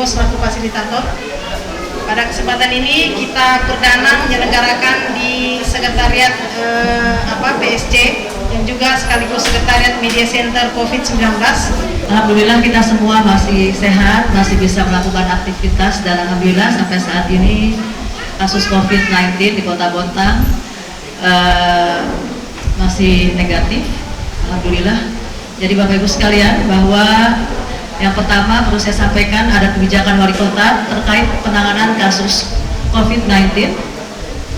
selaku fasilitator. Pada kesempatan ini kita perdana menyelenggarakan di Sekretariat PSC dan juga sekaligus Sekretariat Media Center COVID-19. Alhamdulillah kita semua masih sehat, masih bisa melakukan aktivitas, dan alhamdulillah sampai saat ini kasus COVID-19 di Kota Bontang masih negatif. Alhamdulillah. Jadi Bapak Ibu sekalian, bahwa yang pertama perlu saya sampaikan ada kebijakan wali kota terkait penanganan kasus COVID-19.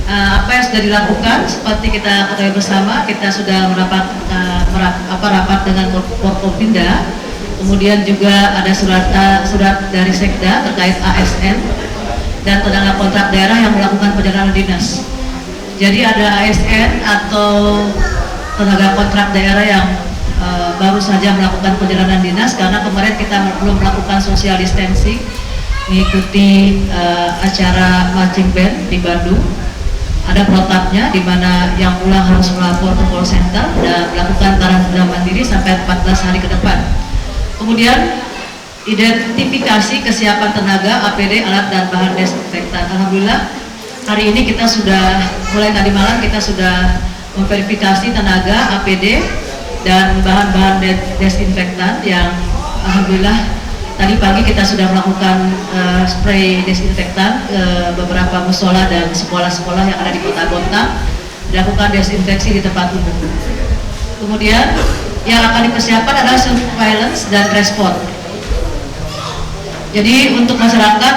Apa yang sudah dilakukan seperti kita ketahui bersama, kita sudah rapat dengan Forkopimda, kemudian juga ada surat dari Sekda terkait ASN dan tenaga kontrak daerah yang melakukan perjalanan dinas. Jadi ada ASN atau tenaga kontrak daerah yang baru saja melakukan perjalanan dinas, karena kemarin kita belum melakukan social distancing mengikuti acara marching band di Bandung. Ada protapnya di mana yang pulang harus melapor ke call center dan melakukan karantina mandiri sampai 14 hari ke depan. Kemudian identifikasi kesiapan tenaga, APD, alat dan bahan desinfektan. Alhamdulillah hari ini kita sudah mulai tadi malam kita sudah memverifikasi tenaga, APD dan bahan-bahan desinfektan yang alhamdulillah tadi pagi kita sudah melakukan spray desinfektan ke beberapa musola dan sekolah-sekolah yang ada di Kota Bontang, dilakukan desinfeksi di tempat umum. Kemudian yang akan dipersiapkan adalah surveillance dan respon. Jadi untuk masyarakat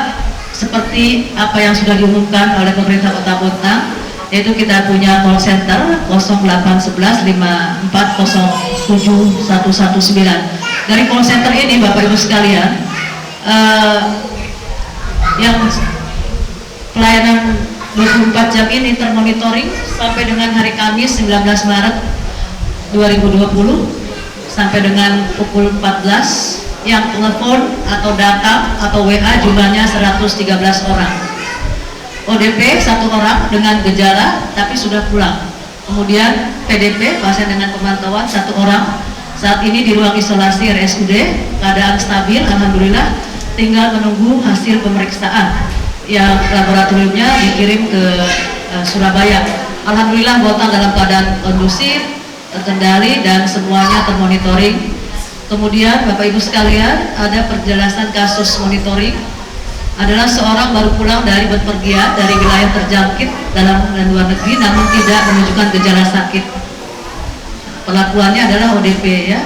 seperti apa yang sudah diumumkan oleh pemerintah Kota Bontang, yaitu kita punya call center 0811 5407 119. Dari call center ini Bapak Ibu sekalian, yang pelayanan 24 jam ini termonitoring sampai dengan hari Kamis 19 Maret 2020 sampai dengan pukul 14, yang telepon atau datang atau WA jumlahnya 113 orang. ODP 1 orang dengan gejala tapi sudah pulang. Kemudian PDP, pasien dengan pemantauan 1 orang, saat ini di ruang isolasi RSUD, keadaan stabil, alhamdulillah, tinggal menunggu hasil pemeriksaan yang laboratoriumnya dikirim ke Surabaya. Alhamdulillah Bontang dalam keadaan kondusif, terkendali dan semuanya termonitoring. Kemudian Bapak Ibu sekalian, ada perjelasan kasus monitoring adalah seorang baru pulang dari bepergian dari wilayah terjangkit dalam dan luar negeri namun tidak menunjukkan gejala sakit. Perlakuannya adalah ODP ya.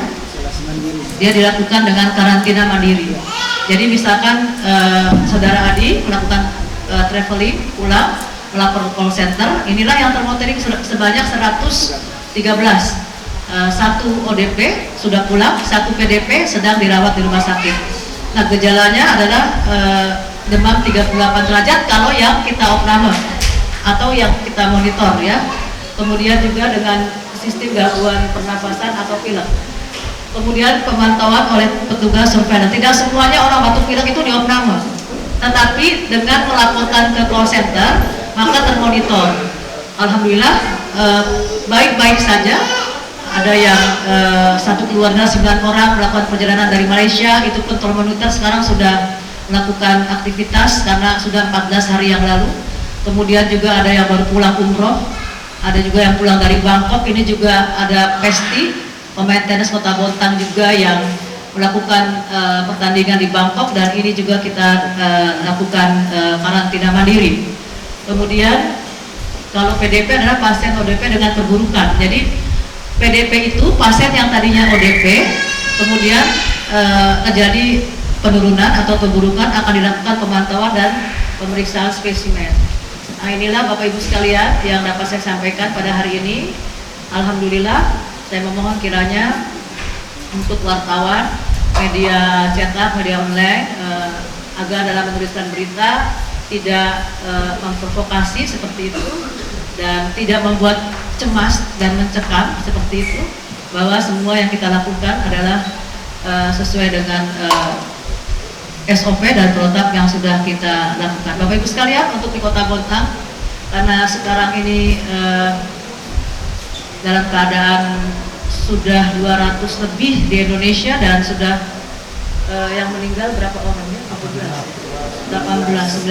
Dia dilakukan dengan karantina mandiri. Jadi misalkan saudara Adi melakukan traveling pulang melapor call center, inilah yang termonitoring sebanyak 113. 1 ODP sudah pulang, 1 PDP sedang dirawat di rumah sakit. Nah gejalanya adalah demam 38 derajat kalau yang kita opname atau yang kita monitor ya. Kemudian juga dengan sistem gangguan pernafasan atau pilek. Kemudian pemantauan oleh petugas surveillance. Tidak semuanya orang batuk pilek itu diopname, tetapi dengan melaporkan ke call center maka termonitor. Alhamdulillah baik-baik saja. Ada yang satu keluarga 9 orang melakukan perjalanan dari Malaysia, itu pun termonitor sekarang sudah melakukan aktivitas karena sudah 14 hari yang lalu. Kemudian juga ada yang baru pulang umroh, ada juga yang pulang dari Bangkok. Ini juga ada Pesti, pemain tenis Kota Bontang juga yang melakukan pertandingan di Bangkok, dan ini juga kita lakukan karantina mandiri. Kemudian kalau PDP adalah pasien ODP dengan perburukan. Jadi PDP itu pasien yang tadinya ODP kemudian terjadi penurunan atau perburukan, akan dilakukan pemantauan dan pemeriksaan spesimen. Nah inilah Bapak Ibu sekalian yang dapat saya sampaikan pada hari ini. Alhamdulillah, saya memohon kiranya untuk wartawan, media cetak, media online agar dalam menuliskan berita tidak memprovokasi seperti itu dan tidak membuat cemas dan mencekam seperti itu, bahwa semua yang kita lakukan adalah sesuai dengan SOP dan protap yang sudah kita lakukan. Bapak Ibu sekalian, untuk di Kota Bontang, karena sekarang ini dalam keadaan sudah 200 lebih di Indonesia dan sudah yang meninggal berapa orang ya? 19.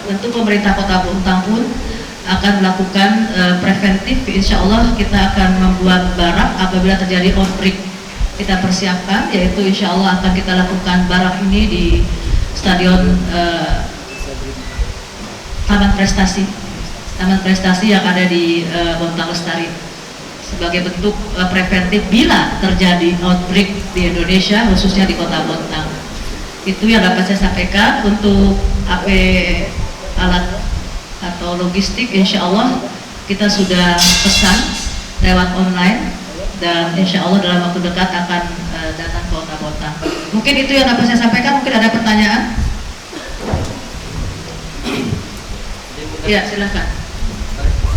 Tentu pemerintah Kota Bontang pun akan melakukan preventif. Insya Allah kita akan membuat barak apabila terjadi outbreak. Kita persiapkan, yaitu insya Allah akan kita lakukan barak ini di Stadion Taman Prestasi yang ada di Bontang Lestari sebagai bentuk preventif bila terjadi outbreak di Indonesia, khususnya di Kota Bontang. Itu yang dapat saya sampaikan. Untuk alat atau logistik, insya Allah kita sudah pesan lewat online dan insya Allah dalam waktu dekat akan datang ke Kota Bontang. Mungkin itu yang dapat saya sampaikan. Mungkin ada pertanyaan? Ya, silakan.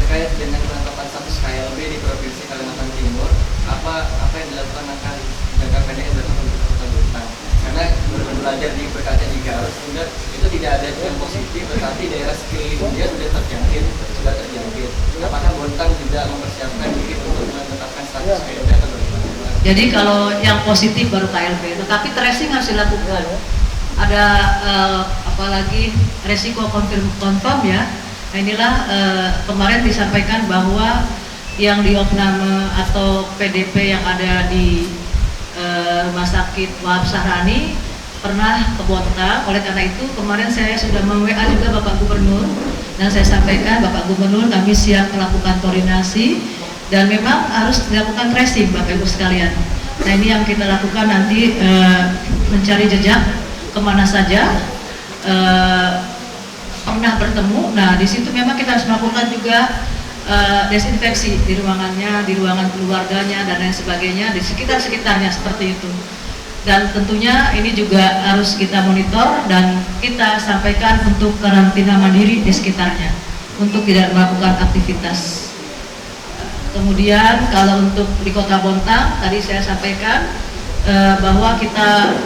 Terkait dengan penetapan status KLB di Provinsi Kalimantan Timur, apa yang dilakukan akan jangka pendek yang dilakukan untuk Kota Bontang? Karena belajar di berkaca di Garut, itu tidak ada yang positif, tetapi daerah sekelilingnya sudah terjangkit. Apakah Bontang juga mempersiapkan diri untuk menetapkan status KLB atau bagaimana? Jadi kalau yang positif baru KLB, tetapi tracing harus dilakukan. Ada apalagi resiko confirm ya. Nah, inilah kemarin disampaikan bahwa yang di opname atau PDP yang ada di Rumah Sakit Wahab Sahrani pernah ke Bontang. Oleh karena itu kemarin saya sudah mem-WA juga Bapak Gubernur dan saya sampaikan, Bapak Gubernur, kami siap melakukan koordinasi dan memang harus dilakukan tracing Bapak Ibu sekalian. Nah, ini yang kita lakukan nanti, mencari jejak kemana saja pernah bertemu. Nah, di situ memang kita harus melakukan juga desinfeksi di ruangannya, di ruangan keluarganya dan lain sebagainya, di sekitarnya seperti itu. Dan tentunya ini juga harus kita monitor dan kita sampaikan untuk karantina mandiri di sekitarnya untuk tidak melakukan aktivitas. Kemudian kalau untuk di Kota Bontang tadi saya sampaikan bahwa kita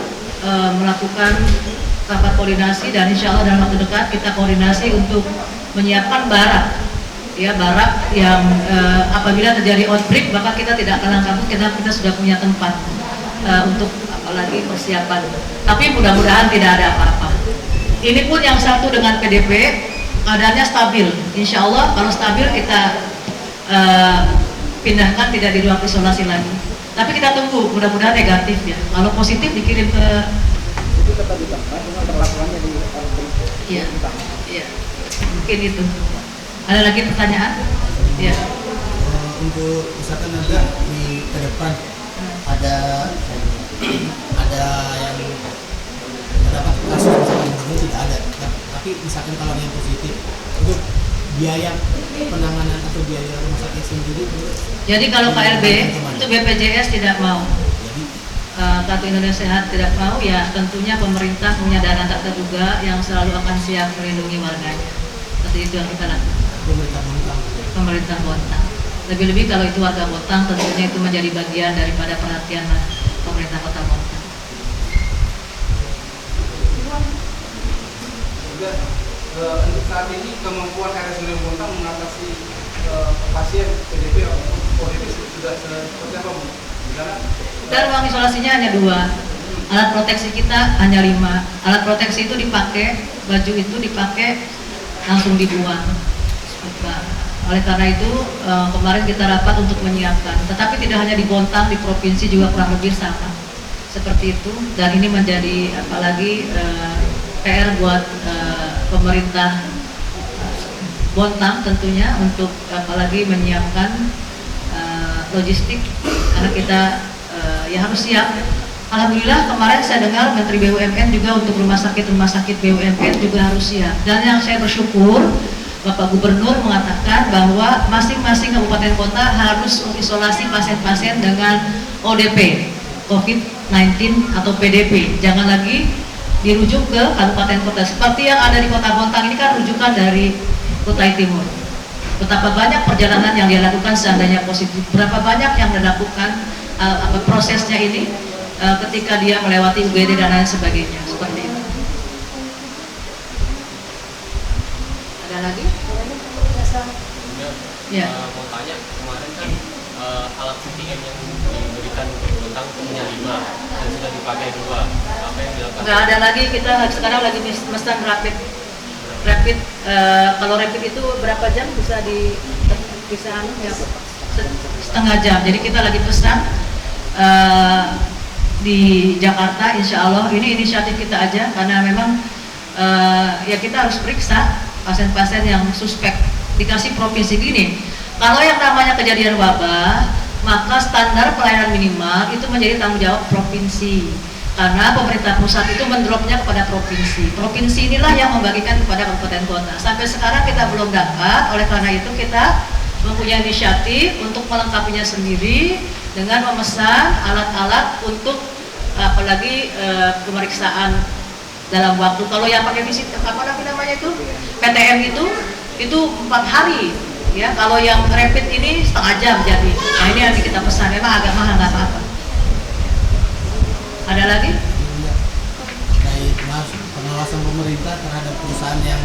melakukan rapat koordinasi dan insya Allah dalam waktu dekat kita koordinasi untuk menyiapkan barak, ya, barak yang apabila terjadi outbreak maka kita tidak kalang kabut, kita sudah punya tempat untuk apalagi persiapan. Tapi mudah-mudahan tidak ada apa-apa. Ini pun yang satu dengan PDP keadaannya stabil. Insya Allah kalau stabil kita pindahkan, tidak di ruang isolasi lagi. Tapi kita tunggu, mudah-mudahan negatif ya. Kalau positif dikirim ke iya, iya, mungkin itu. Ada lagi pertanyaan? Ya. Untuk misalkan ada di ke depan ada yang terdapat kasus misalkan ini tidak ada, tapi misalkan kalau yang positif untuk biaya penanganan atau biaya rumah sakit sendiri. Jadi kalau KLB itu BPJS tidak mau. Kartu Indonesia Sehat tidak mau, ya tentunya pemerintah punya dana tak terduga yang selalu akan siap melindungi warganya. Seperti itu yang kita lakukan. Pemerintah Bontang. Lebih-lebih kalau itu warga Bontang, tentunya itu menjadi bagian daripada perhatian pemerintah Kota Bontang. Juga untuk saat ini kemampuan RSUD Bontang mengatasi pasien PDP atau ODP sudah seperti apa, Bu? Dan ruang isolasinya hanya 2, alat proteksi kita hanya 5. Alat proteksi itu dipakai, baju itu dipakai langsung dibuang. Oleh karena itu kemarin kita rapat untuk menyiapkan. Tetapi tidak hanya di Bontang, di provinsi juga kurang lebih sama seperti itu. Dan ini menjadi apalagi PR buat pemerintah Bontang tentunya untuk apalagi menyiapkan logistik, karena kita ya harus siap. Alhamdulillah kemarin saya dengar Menteri BUMN juga untuk rumah sakit BUMN juga harus siap. Dan yang saya bersyukur Bapak Gubernur mengatakan bahwa masing-masing kabupaten kota harus mengisolasi pasien-pasien dengan ODP COVID-19 atau PDP. Jangan lagi dirujuk ke kabupaten kota seperti yang ada di Kota Bontang. Ini kan rujukan dari Kutai Timur. Betapa banyak perjalanan yang dia lakukan seandainya positif, berapa banyak yang dilakukan prosesnya ini ketika dia melewati UGD dan lain sebagainya, seperti itu. Ada lagi? Ya. Mau tanya, kemarin kan alat CTM yang diberikan untuk Bontang punya 5 dan sudah dipakai 2. Apa yang dilakukan? Nggak ada lagi, kita sekarang lagi pesan rapid. Kalau rapid itu berapa jam bisa ya, setengah jam. Jadi kita lagi pesan di Jakarta, insya Allah ini inisiatif kita aja karena memang ya kita harus periksa pasien-pasien yang suspek. Dikasih provinsi gini, kalau yang namanya kejadian wabah, maka standar pelayanan minimal itu menjadi tanggung jawab provinsi. Karena pemerintah pusat itu mendropnya kepada provinsi. Provinsi inilah yang membagikan kepada kabupaten kota. Sampai sekarang kita belum dapat, oleh karena itu kita mempunyai inisiatif untuk melengkapinya sendiri dengan memesan alat-alat untuk apalagi pemeriksaan dalam waktu. Kalau yang pakai visit apa namanya itu PTM itu 4 hari. Ya, kalau yang rapid ini setengah jam jadi. Nah ini yang kita pesan, memang agak mahal nggak apa-apa. Ada lagi? Baik, Mas, pengawasan pemerintah terhadap perusahaan yang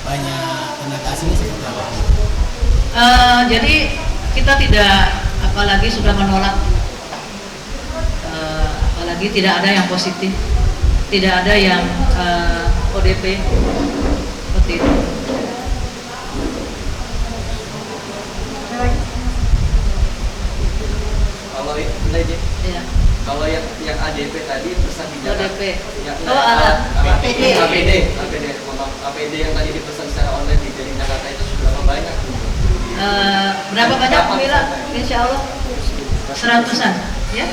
banyak tenaga asing seperti apa? Jadi kita tidak, apalagi sudah menolak, apalagi tidak ada yang positif, tidak ada yang ODP seperti itu. Kalau ini Ya. kalau yang ADP tadi pesan di Jakarta. ODP. Ya, Alat APD yang tadi dipesan secara online di Jakarta itu berapa banyak? Berapa banyak Mila? Insya Allah 100-an ya,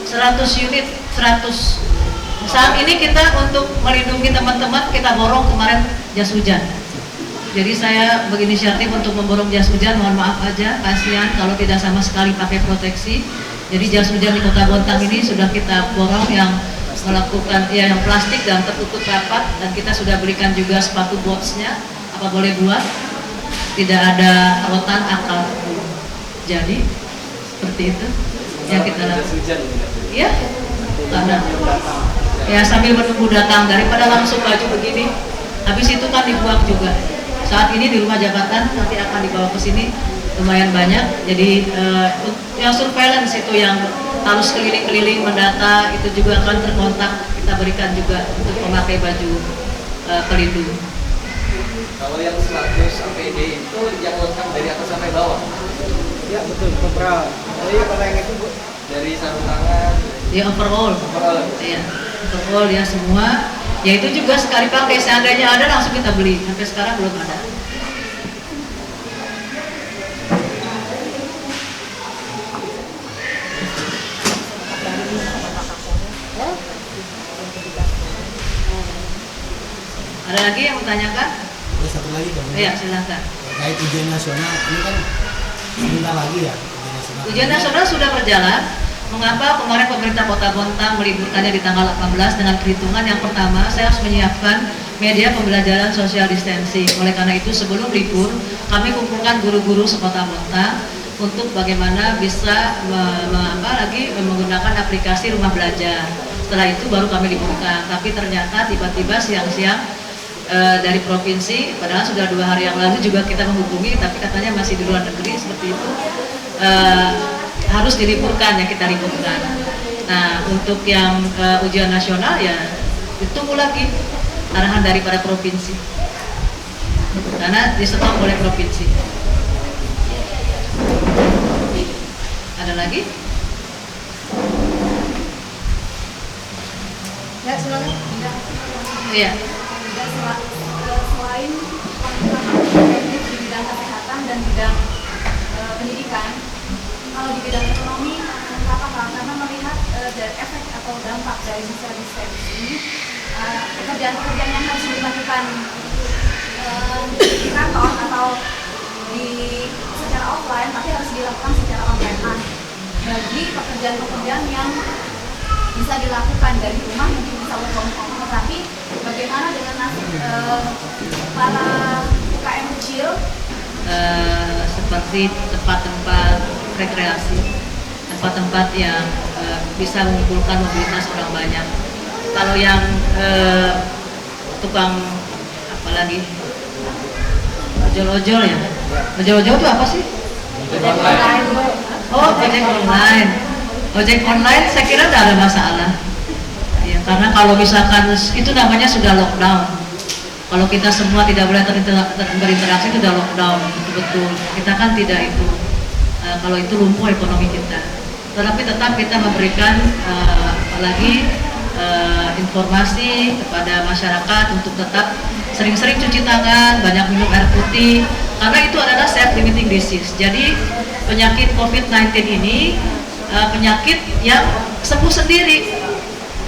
100 unit, 100. Saat ini kita untuk melindungi teman-teman kita borong kemarin jas hujan. Jadi saya berinisiatif untuk memborong jas hujan, mohon maaf aja kasihan kalau tidak sama sekali pakai proteksi. Jadi jas hujan di Kota Bontang ini sudah kita borong yang melakukan ya yang plastik dan tertutup rapat, dan kita sudah berikan juga sepatu botsnya, apa boleh buat, tidak ada rotan akal. Jadi seperti itu yang kita lakukan. Iya, karena ya sambil menunggu datang, daripada langsung baju begini, habis itu kan dibuang juga. Saat ini di rumah jabatan nanti akan dibawa ke sini lumayan banyak. Jadi yang surveillance itu yang harus keliling-keliling mendata itu juga akan terkontak, kita berikan juga untuk memakai baju pelindung. Kalau yang 100 APD itu yang lengkap dari atas sampai bawah. Ya betul, beberapa. Jadi kalau yang itu dari sarung tangan. Ya overall. Ya, overall ya semua. Ya itu juga sekali pakai, seandainya ada langsung kita beli. Sampai sekarang belum ada. Ada lagi yang bertanyakan? Ada satu lagi dong. Iya, silakan. Terkait ujian nasional, ini kan sebentar lagi ya ujian nasional. Ujian nasional sudah berjalan. Mengapa kemarin pemerintah Kota Bontang meliburkannya di tanggal 18 dengan perhitungan yang pertama, saya harus menyiapkan media pembelajaran social distancing. Oleh karena itu sebelum libur, kami kumpulkan guru-guru sekota Bontang untuk bagaimana bisa menggunakan aplikasi rumah belajar. Setelah itu baru kami liburkan. Tapi ternyata tiba-tiba siang-siang dari provinsi, padahal sudah 2 hari yang lalu juga kita menghubungi, tapi katanya masih di luar negeri seperti itu. Harus diliburkan, ya kita liburkan. Nah untuk yang ujian nasional ya ditunggu lagi arahan daripada provinsi, karena disetop oleh provinsi. Ada lagi? Ya, silakan. Iya. Dan selain preventif di bidang kesehatan dan bidang pendidikan, kalau di bidang ekonomi, apa karena melihat dari efek atau dampak dari social distancing ini, pekerjaan-pekerjaan yang harus dilakukan di kantor atau secara offline, tapi harus dilakukan secara online. Nah, bagi pekerjaan-pekerjaan yang bisa dilakukan dari rumah mungkin bisa work from home, tetapi bagaimana dengan nasib para UKM kecil? Seperti tempat-tempat rekreasi, tempat-tempat yang bisa mengumpulkan mobilitas orang banyak. Kalau yang tukang apalagi ojol-ojol ya, ojol-ojol itu apa sih? Online. Oh, ojek online. ojek online saya kira tidak ada masalah. Ya, karena kalau misalkan itu namanya sudah lockdown. Kalau kita semua tidak boleh berinteraksi itu sudah lockdown, betul. Kita kan tidak itu. Kalau itu lumpuh ekonomi kita. Tetapi tetap kita memberikan apalagi informasi kepada masyarakat untuk tetap sering-sering cuci tangan, banyak minum air putih, karena itu adalah self-limiting disease. Jadi penyakit COVID-19 ini penyakit yang sembuh sendiri,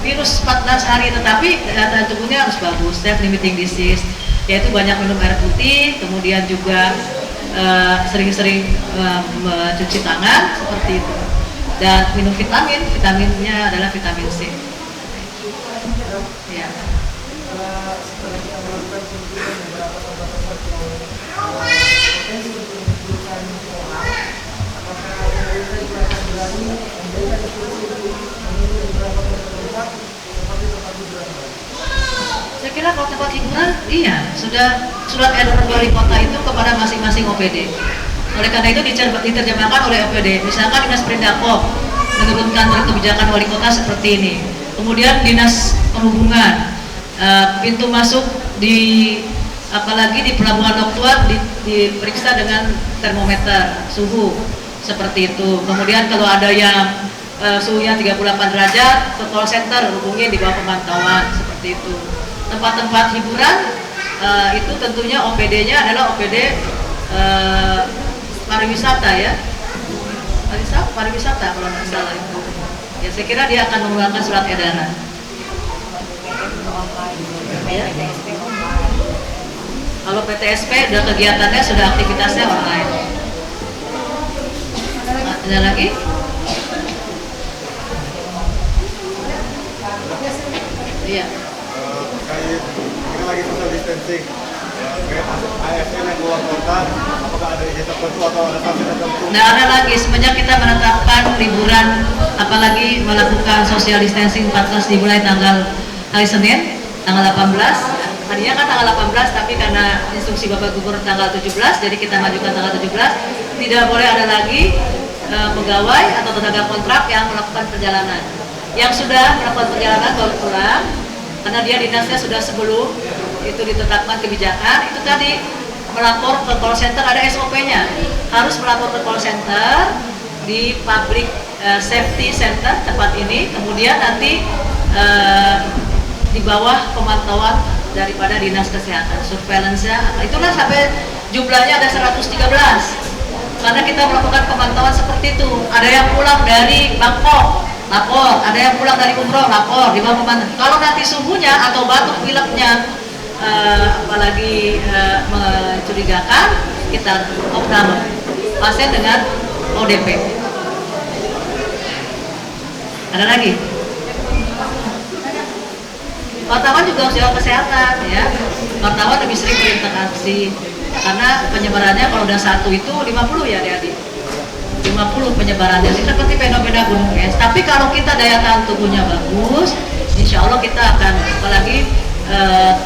virus 14 hari, tetapi daya tubuhnya harus bagus, self-limiting disease, yaitu banyak minum air putih, kemudian juga sering-sering mencuci tangan seperti itu, dan minum vitaminnya adalah vitamin C. Ya. Setelah kita melakukan kunjungan beberapa tempat-tempat yang potensi untuk menimbulkan orang, apakah pemerintah juga akan berani memberikan instruksi menuju beberapa tempat seperti tempat hiburan? Saya kira kalau tempat hiburan, iya, sudah surat edaran wali kota itu kepada masing-masing OPD. Oleh karena itu diterjemahkan oleh OPD. Misalkan Dinas Perindakop menurunkan kebijakan wali kota seperti ini. Kemudian Dinas Perhubungan, pintu masuk apalagi di Pelabuhan Loktuan diperiksa dengan termometer suhu seperti itu. Kemudian kalau ada yang suhunya 38 derajat, ke call center hubungi di bawah pemantauan seperti itu. Tempat-tempat hiburan itu tentunya OPD-nya adalah OPD pariwisata ya, pariwisata kalau nggak salah itu. Ya saya kira dia akan mengeluarkan surat edaran. Ya. Kalau PTSP udah kegiatannya sudah aktivitasnya online. Ada lagi? Iya. Kita lagi social distancing. ASN yang keluar kota, apakah ada izin tertentu atau ada sanksi tertentu? Nah, ada lagi semenjak kita menetapkan liburan, apalagi melakukan social distancing 14 dimulai tanggal hari Senin, tanggal 18. Tadinya kan tanggal 18, tapi karena instruksi Bapak Gubernur tanggal 17, jadi kita majukan tanggal 17. Tidak boleh ada lagi pegawai atau tenaga kontrak yang melakukan perjalanan. Yang sudah melakukan perjalanan baru pulang, karena dia dinasnya sudah sebelum itu ditetapkan kebijakan, itu tadi melapor ke call center, ada SOP-nya, harus melapor ke call center di public safety center tempat ini, kemudian nanti di bawah pemantauan daripada dinas kesehatan, surveillance-nya, itulah sampai jumlahnya ada 113, karena kita melakukan pemantauan seperti itu. Ada yang pulang dari Bangkok, lapor, ada yang pulang dari umroh, lapor, di bawah pemantauan. Kalau nanti suhunya atau batuk pileknya apalagi mencurigakan, kita opname pasien dengan ODP. Ada lagi? Wartawan juga harus jaga kesehatan ya. Wartawan lebih sering berinteraksi karena penyebarannya kalau udah satu itu 50 ya adik-adik. 50 penyebarannya seperti fenomena gunung es. Tapi kalau kita daya tahan tubuhnya bagus, insya Allah kita akan, apalagi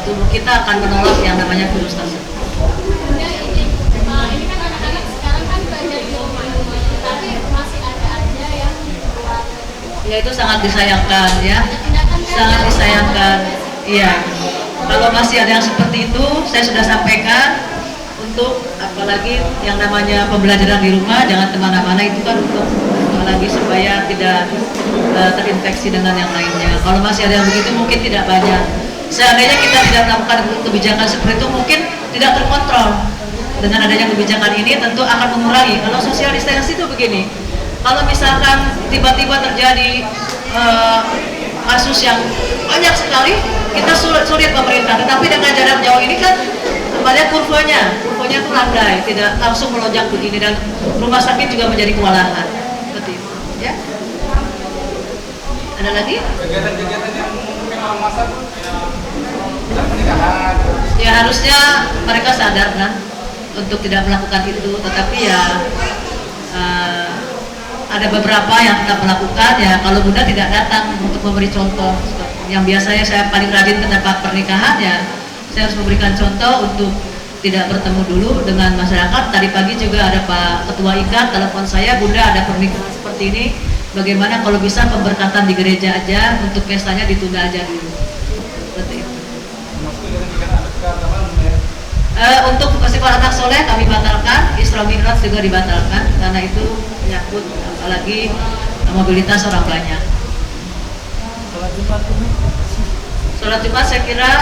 tubuh kita akan menolak yang namanya virus tersebut. Ini kan anak-anak sekarang kan belajar di rumah, tapi masih ada aja yang keluar. Ya itu sangat disayangkan ya, sangat disayangkan. Iya, kalau masih ada yang seperti itu, saya sudah sampaikan untuk apalagi yang namanya pembelajaran di rumah, jangan kemana-mana, itu kan untuk apalagi supaya tidak terinfeksi dengan yang lainnya. Kalau masih ada yang begitu mungkin tidak banyak. Seandainya kita tidak melakukan kebijakan seperti itu mungkin tidak terkontrol. Dengan adanya kebijakan ini tentu akan mengurangi. Kalau social distancing itu begini, kalau misalkan tiba-tiba terjadi kasus yang banyak sekali, kita sulit pemerintah. Tetapi dengan jarak jauh ini kan kembali kurvanya itu landai, tidak langsung melonjak begini, dan rumah sakit juga menjadi kewalahan. Seperti itu, ya. Ada lagi? Kegiatan-kegiatan yang memang masa pernikahan. Ya harusnya mereka sadar lah untuk tidak melakukan itu, tetapi ya ada beberapa yang tetap melakukan ya. Kalau Bunda tidak datang untuk memberi contoh, yang biasanya saya paling rajin ke tempat pernikahan ya, saya harus memberikan contoh untuk tidak bertemu dulu dengan masyarakat. Tadi pagi juga ada Pak Ketua IKAT telepon saya, Bunda ada pernikahan seperti ini, bagaimana kalau bisa pemberkatan di gereja aja, untuk pestanya ditunda aja dulu. Seperti itu. Untuk festival anak soleh kami batalkan, Isra Mi'raj juga dibatalkan karena itu menyangkut apalagi mobilitas orang banyak. Sholat Jumat saya kira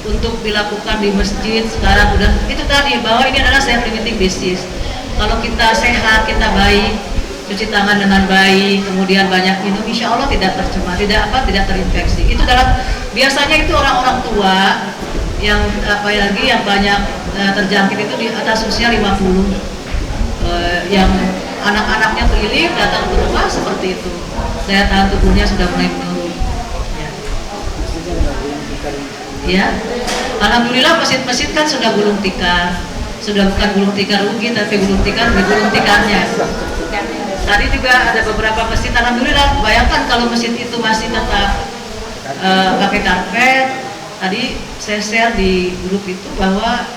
untuk dilakukan di masjid sekarang udah itu tadi, bahwa ini adalah self limiting disease. Kalau kita sehat, kita baik, cuci tangan dengan baik, kemudian banyak minum, insya Allah tidak tercemar, tidak terinfeksi. Itu dalam biasanya itu orang-orang tua yang yang banyak terjangkit itu di atas usia 50, yang anak-anaknya keliling datang ke rumah seperti itu, daya tahan tubuhnya sudah mulai menurun. Ya, alhamdulillah masjid-masjid kan sudah gulung tikar, sudah bukan gulung tikar rugi tapi gulung tikar gulung tikarnya. Tadi juga ada beberapa masjid, alhamdulillah. Bayangkan kalau masjid itu masih tetap pakai karpet. Tadi saya share di grup itu bahwa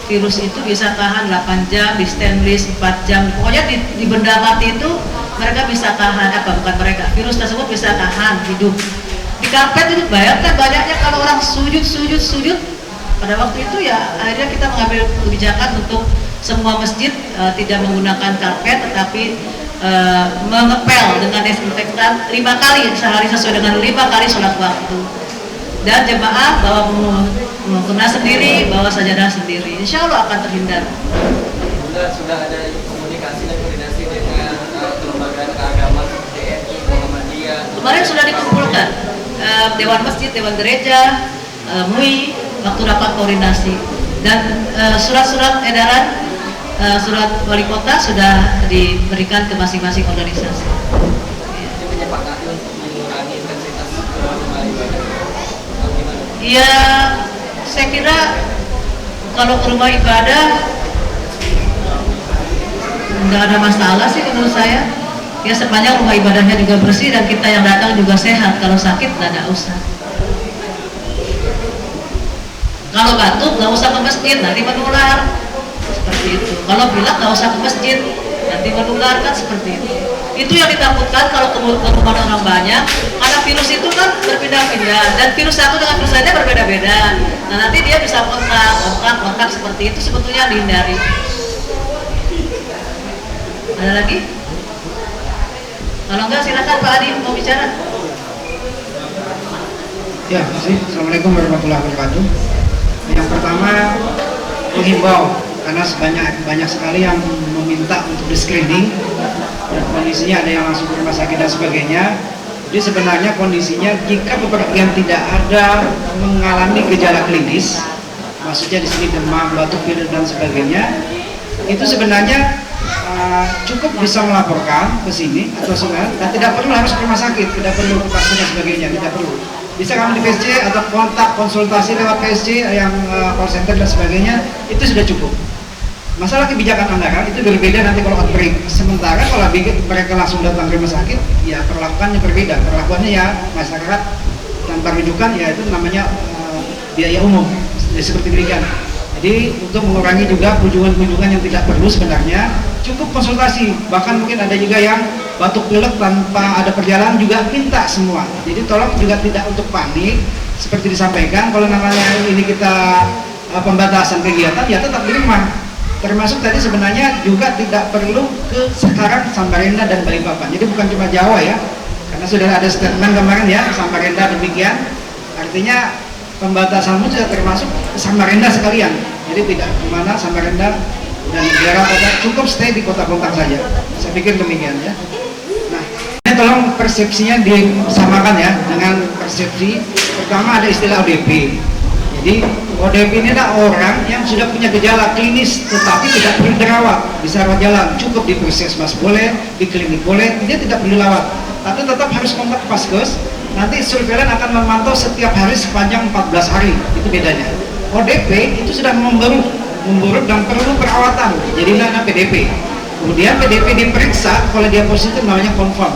virus itu bisa tahan 8 jam di stainless, 4 jam. Pokoknya di benda mati itu mereka bisa tahan, virus tersebut bisa tahan hidup. Di karpet itu bayangkan banyaknya kalau orang sujud pada waktu itu, ya akhirnya kita mengambil kebijakan untuk semua masjid tidak menggunakan karpet tetapi mengepel dengan desinfektan 5 kali sehari sesuai dengan 5 kali sholat waktu, dan jemaah bawa mukena sendiri, bawa sajadah sendiri, insya Allah akan terhindar. Sudah ada komunikasi dan koordinasi dengan kelembagaan keagamaan seperti NU, Muhammadiyah. Kemarin sudah dikumpulkan Dewan Masjid, Dewan Gereja, MUI, waktu rapat koordinasi, dan surat-surat edaran, surat wali kota sudah diberikan ke masing-masing organisasi. Menyepakati untuk mengurangi intensitas rumah ibadah. Iya, saya kira kalau ke rumah ibadah nggak ada masalah sih menurut saya. Ya sepanjang rumah ibadahnya juga bersih dan kita yang datang juga sehat. Kalau sakit nggak usah. Kalau batuk nggak usah ke masjid, nanti menular. Seperti itu. Kalau pilek nggak usah ke masjid, nanti menular, kan seperti itu. Itu yang ditakutkan kalau kerumunan orang banyak, karena virus itu kan berpindah-pindah dan virus satu dengan virus lainnya berbeda-beda. Nah nanti dia bisa kontak seperti itu, sebetulnya dihindari. Ada lagi? Kalau enggak silakan Pak Adi mau bicara. Ya, terima kasih. Assalamualaikum warahmatullahi wabarakatuh. Yang pertama menghimbau, karena banyak sekali yang meminta untuk di screening dan kondisinya ada yang langsung ke rumah sakit dan sebagainya. Jadi sebenarnya kondisinya jika bepergian tidak ada mengalami gejala klinis, maksudnya di sini demam, batuk, pilek dan sebagainya, itu sebenarnya cukup bisa melaporkan ke sini atau sebenarnya, dan tidak perlu harus ke rumah sakit, tidak perlu ke pasien dan sebagainya, tidak perlu. Bisa kami di PSC atau kontak konsultasi lewat PSC yang call center dan sebagainya, itu sudah cukup. Masalah kebijakan anggaran itu berbeda nanti kalau outbreak. Sementara kalau mereka langsung datang ke rumah sakit, ya perlakuannya berbeda. Perlakuannya ya masyarakat tanpa rujukan, ya itu namanya biaya umum, seperti demikian. Jadi untuk mengurangi juga kunjungan-kunjungan yang tidak perlu sebenarnya cukup konsultasi. Bahkan mungkin ada juga yang batuk pilek tanpa ada perjalanan juga minta semua. Jadi tolong juga tidak untuk panik seperti disampaikan. Kalau namanya ini kita pembatasan kegiatan ya tetap di rumah. Termasuk tadi sebenarnya juga tidak perlu ke sekarang Samarinda dan Balikpapan. Jadi bukan cuma Jawa ya. Karena sudah ada statement kemarin ya Samarinda demikian. Artinya pembatasanmu sudah termasuk Samarinda sekalian, jadi tidak kemana Samarinda dan daerah kota, cukup stay di kota-kota saja. Saya pikir demikian ya. Nah, ini tolong persepsinya disamakan ya dengan persepsi. Pertama ada istilah ODP. Jadi ODP ini adalah orang yang sudah punya gejala klinis tetapi tidak perlu dirawat, bisa rawat jalan, cukup di puskesmas boleh, di klinik boleh, dia tidak perlu rawat, tapi tetap harus kontak paskes. Nanti surveillance akan memantau setiap hari sepanjang 14 hari, itu bedanya. ODP itu sudah memburuk dan perlu perawatan, jadi namanya PDP. Kemudian PDP diperiksa, kalau dia positif namanya confirm.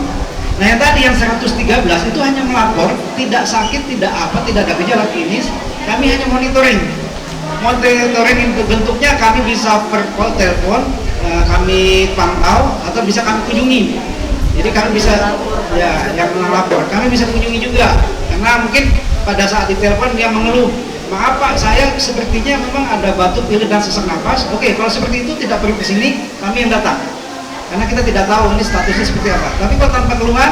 Nah yang tadi yang 113 itu hanya melapor, tidak sakit, tidak apa, tidak ada gejala klinis, kami hanya monitoring. Monitoring itu bentuknya kami bisa per call telepon, kami pantau atau bisa kami kunjungi. Jadi kami bisa ya yang melapor, kami bisa kunjungi juga karena mungkin pada saat ditelepon dia mengeluh, maaf Pak, saya sepertinya memang ada batuk, pilek dan sesak napas. Oke, kalau seperti itu tidak perlu kesini, kami yang datang karena kita tidak tahu ini statusnya seperti apa. Tapi kalau tanpa keluhan,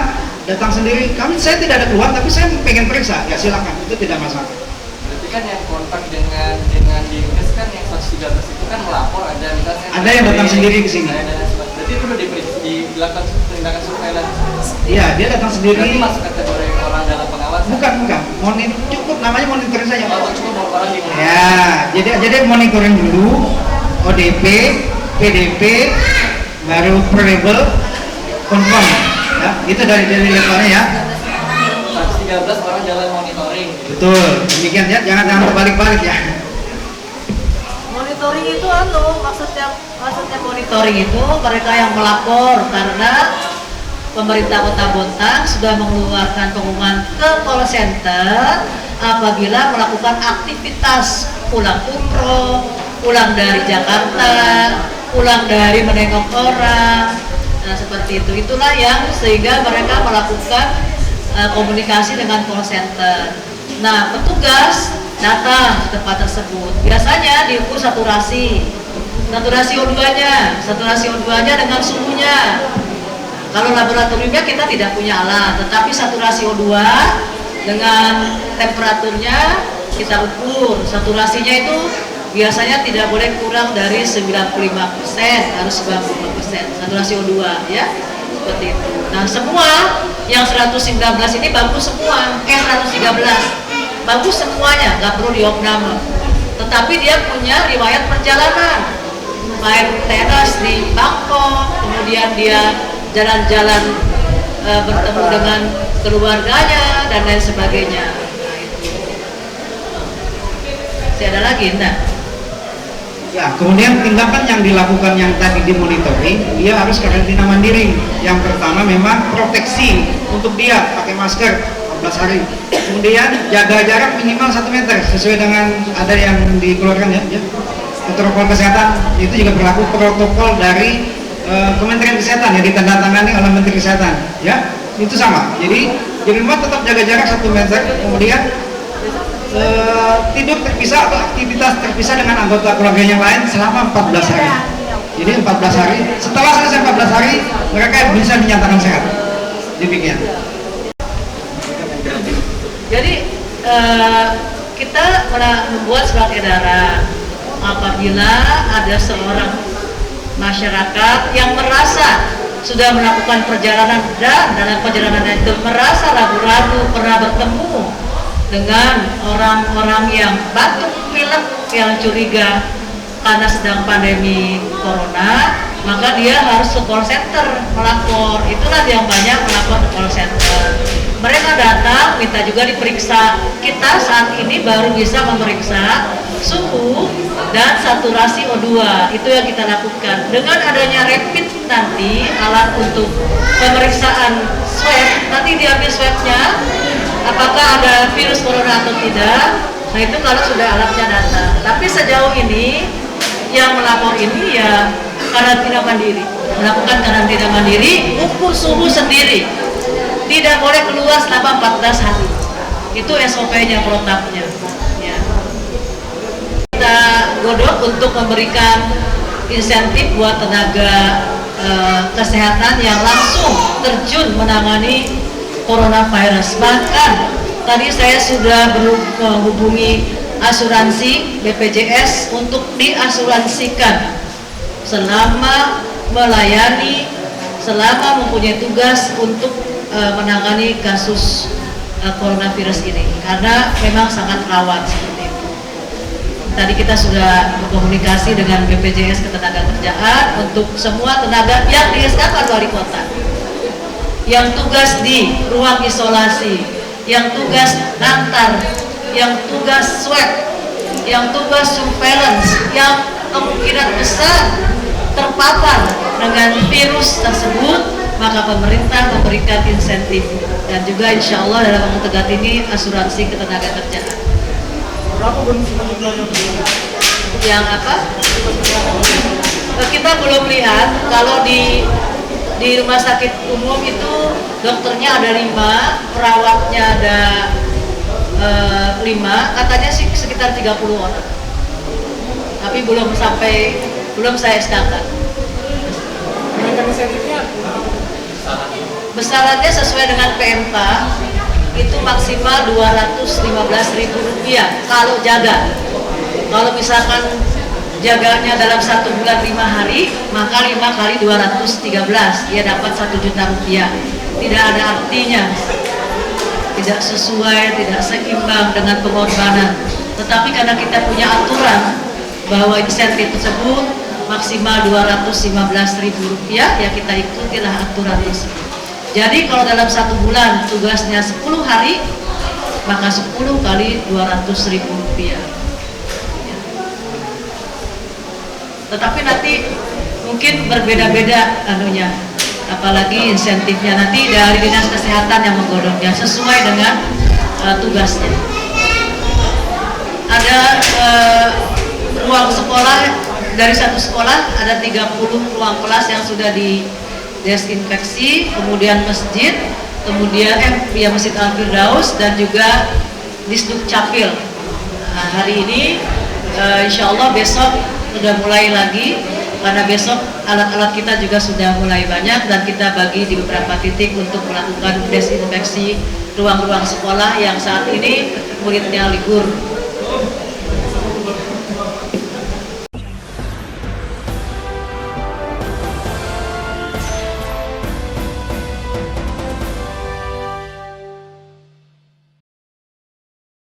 datang sendiri, saya tidak ada keluhan tapi saya pengen periksa, ya silakan, itu tidak masalah. Berarti kan yang kontak dengan Dinkes kan yang 113 itu kan melapor, ada misalnya ada yang datang sendiri ke sini. Berarti itu udah dilakukan tindakan surveillance. Iya, dia datang sendiri. Berarti masuk kategori orang dalam pengawasan. Bukan. Cukup namanya monitoring saja. Oh, cukup orang di Ya, jadi monitoring dulu, ODP, PDP, baru probable, confirm. Ya, itu dari levelnya ya. 113 orang jalan monitoring. Betul, demikian ya, jangan terbalik-balik ya. Monitoring itu maksudnya monitoring itu mereka yang melapor karena pemerintah Kota Bontang sudah mengeluarkan pengumuman ke call center apabila melakukan aktivitas pulang umroh, pulang dari Jakarta, pulang dari menengok orang. Nah, seperti itu. Itulah yang sehingga mereka melakukan komunikasi dengan call center. Nah, petugas datang ke tempat tersebut. Biasanya diukur saturasi O2-nya dengan suhunya. Kalau laboratoriumnya kita tidak punya alat, tetapi saturasi O2 dengan temperaturnya kita ukur. Saturasinya itu biasanya tidak boleh kurang dari 95%, harus 95% saturasi O2 ya. Seperti itu. Nah, semua yang 119 ini bagus semua, 113 bagus semuanya, nggak perlu diopname. Tetapi dia punya riwayat perjalanan, main tenis di Bangkok, kemudian dia jalan-jalan bertemu dengan keluarganya dan lain sebagainya. Nah, itu. Masih ada lagi, enggak? Ya, kemudian tindakan yang dilakukan yang tadi dimonitoring, dia harus karantina mandiri. Yang pertama memang proteksi untuk dia pakai masker 14 hari. Kemudian jaga jarak minimal 1 meter sesuai dengan ada yang dikeluarkan ya. Protokol kesehatan itu juga berlaku protokol dari Kementerian Kesehatan yang ditandatangani oleh Menteri Kesehatan ya. Itu sama. Jadi di rumah tetap jaga jarak 1 meter. Kemudian tidur terpisah atau aktivitas terpisah dengan anggota keluarga yang lain selama 14 hari. Jadi 14 hari, setelah selesai 14 hari mereka bisa dinyatakan sehat. Demikian. Jadi kita membuat surat edaran apabila ada seorang masyarakat yang merasa sudah melakukan perjalanan dan dalam perjalanan itu merasa ragu-ragu pernah bertemu dengan orang-orang yang batuk pilek yang curiga karena sedang pandemi corona, maka dia harus ke call center melapor. Itulah yang banyak melapor ke call center. Mereka datang minta juga diperiksa. Kita saat ini baru bisa memeriksa suhu dan saturasi O2. Itu yang kita lakukan. Dengan adanya rapid nanti alat untuk pemeriksaan swab, nanti diambil swabnya apakah ada virus corona atau tidak. Nah, itu kalau sudah alatnya datang. Tapi sejauh ini yang melapor ini ya karantina mandiri, melakukan karantina mandiri, ukur suhu sendiri, tidak boleh keluar selama 14 hari. Itu SOP-nya, protapnya ya. Kita godok untuk memberikan insentif buat tenaga kesehatan yang langsung terjun menangani coronavirus. Bahkan tadi saya sudah menghubungi asuransi BPJS untuk diasuransikan selama melayani, selama mempunyai tugas untuk menangani kasus coronavirus ini, karena memang sangat rawan seperti itu. Tadi kita sudah berkomunikasi dengan BPJS Ketenagakerjaan untuk semua tenaga yang di-SK-kan wali kota, yang tugas di ruang isolasi, yang tugas nantar, yang tugas swab, yang tugas surveillance, yang kemungkinan besar terpapar dengan virus tersebut, maka pemerintah memberikan insentif dan juga insya Allah dalam waktu dekat ini asuransi ketenagakerjaan. Berapa bonus jumlahnya? Yang apa? kita belum lihat kalau di rumah sakit umum itu dokternya ada 5, perawatnya ada 5, katanya sih sekitar 30 orang. Tapi belum saya SK-kan. Besarannya sesuai dengan PMK itu maksimal Rp215.000 kalau jaga. Kalau misalkan jaganya dalam 1 bulan 5 hari, maka 5 kali 213, dia dapat Rp1 juta. Tidak ada artinya, tidak sesuai, tidak seimbang dengan pengorbanan. Tetapi karena kita punya aturan bahwa insentif tersebut maksimal Rp215.000, ya kita ikutilah aturan tersebut. Jadi kalau dalam 1 bulan tugasnya 10 hari, maka 10 kali Rp200.000. Tetapi nanti mungkin berbeda-beda anunya, apalagi insentifnya nanti dari dinas kesehatan yang menggodoknya sesuai dengan tugasnya. Ada ruang sekolah, dari satu sekolah ada 30 ruang kelas yang sudah didesinfeksi, kemudian masjid, kemudian Masjid Al-Firdaus dan juga Disduk Capil. Nah, hari ini insya Allah besok sudah mulai lagi, karena besok alat-alat kita juga sudah mulai banyak dan kita bagi di beberapa titik untuk melakukan desinfeksi ruang-ruang sekolah yang saat ini muridnya libur.